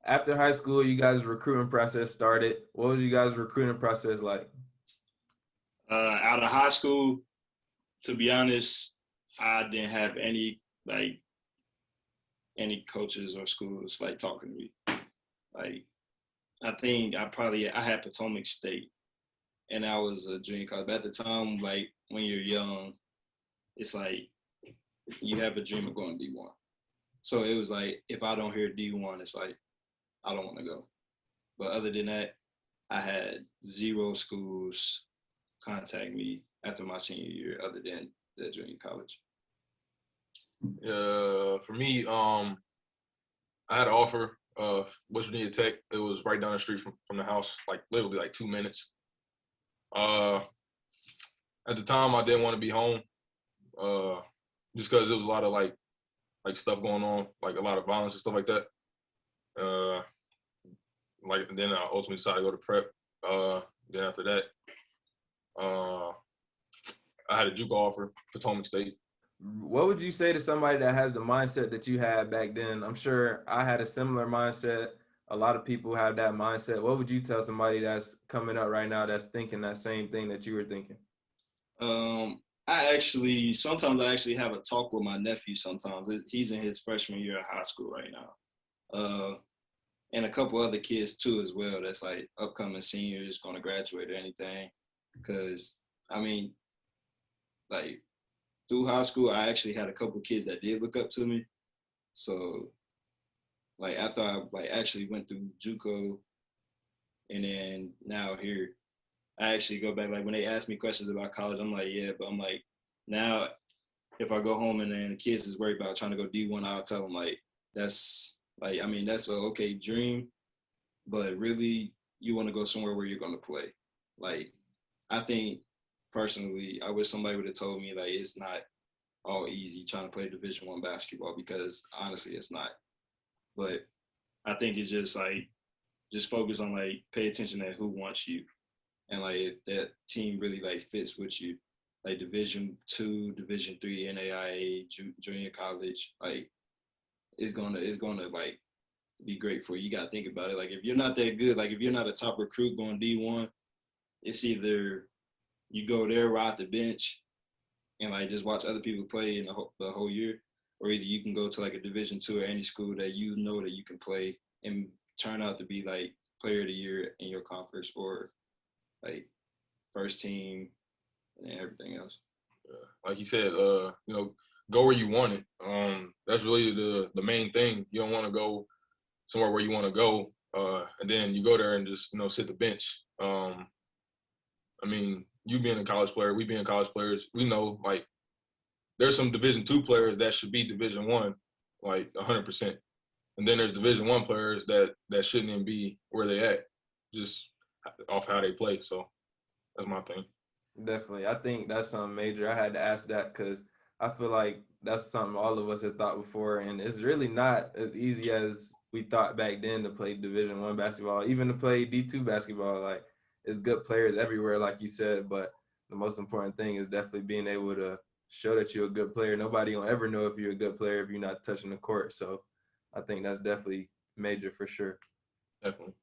after high school, you guys' recruiting process started. What was you guys' recruiting process like? Out of high school, to be honest, I didn't have any coaches or schools like talking to me. Like I think I had Potomac State, and I was a junior college. But at the time, like when you're young, it's like you have a dream of going D1. So it was like if I don't hear D1, it's like I don't want to go. But other than that, I had zero schools contact me after my senior year, other than the junior college. For me, I had an offer of West Virginia Tech. It was right down the street from the house, like literally like 2 minutes. At the time, I didn't want to be home, just because there was a lot of like stuff going on, like a lot of violence and stuff like that. And then I ultimately decided to go to prep. Then after that, I had a JUCO offer, Potomac State. What would you say to somebody that has the mindset that you had back then? I'm sure I had a similar mindset. A lot of people have that mindset. What would you tell somebody that's coming up right now that's thinking that same thing that you were thinking? Sometimes I actually have a talk with my nephew sometimes. He's in his freshman year of high school right now. And a couple other kids too as well that's like upcoming seniors going to graduate or anything. Because, I mean, like through high school, I actually had a couple kids that did look up to me. So like after I like actually went through JUCO and then now here, I actually go back, like when they ask me questions about college, I'm like, yeah, but I'm like, now if I go home and then the kids is worried about trying to go D1, I'll tell them like, that's a okay dream, but really you want to go somewhere where you're going to play. Like, I think personally, I wish somebody would have told me like, it's not all easy trying to play Division I basketball, because honestly, it's not. But I think it's just like, just focus on like, pay attention to who wants you. And like if that team really like fits with you, like Division II, Division III, NAIA, junior college, like it's gonna like be great for you. You gotta think about it. Like if you're not that good, like if you're not a top recruit going D1, it's either you go there, ride the bench, and like just watch other people play in the whole year, or either you can go to like a Division II or any school that you know that you can play and turn out to be like player of the year in your conference, or like first team and everything else. Like you said, go where you want it. That's really the main thing. You don't want to go somewhere where you want to go, and then you go there and just sit the bench. I mean, you being a college player, we being college players, we know like there's some Division II players that should be Division I, like 100%, and then there's Division I players that shouldn't even be where they at, just off how they play. So that's my thing. Definitely. I think that's something major. I had to ask that because I feel like that's something all of us had thought before, and it's really not as easy as we thought back then to play Division I basketball, even to play D2 basketball. Like, it's good players everywhere, like you said, but the most important thing is definitely being able to show that you're a good player. Nobody will ever know if you're a good player if you're not touching the court. So I think that's definitely major for sure. Definitely.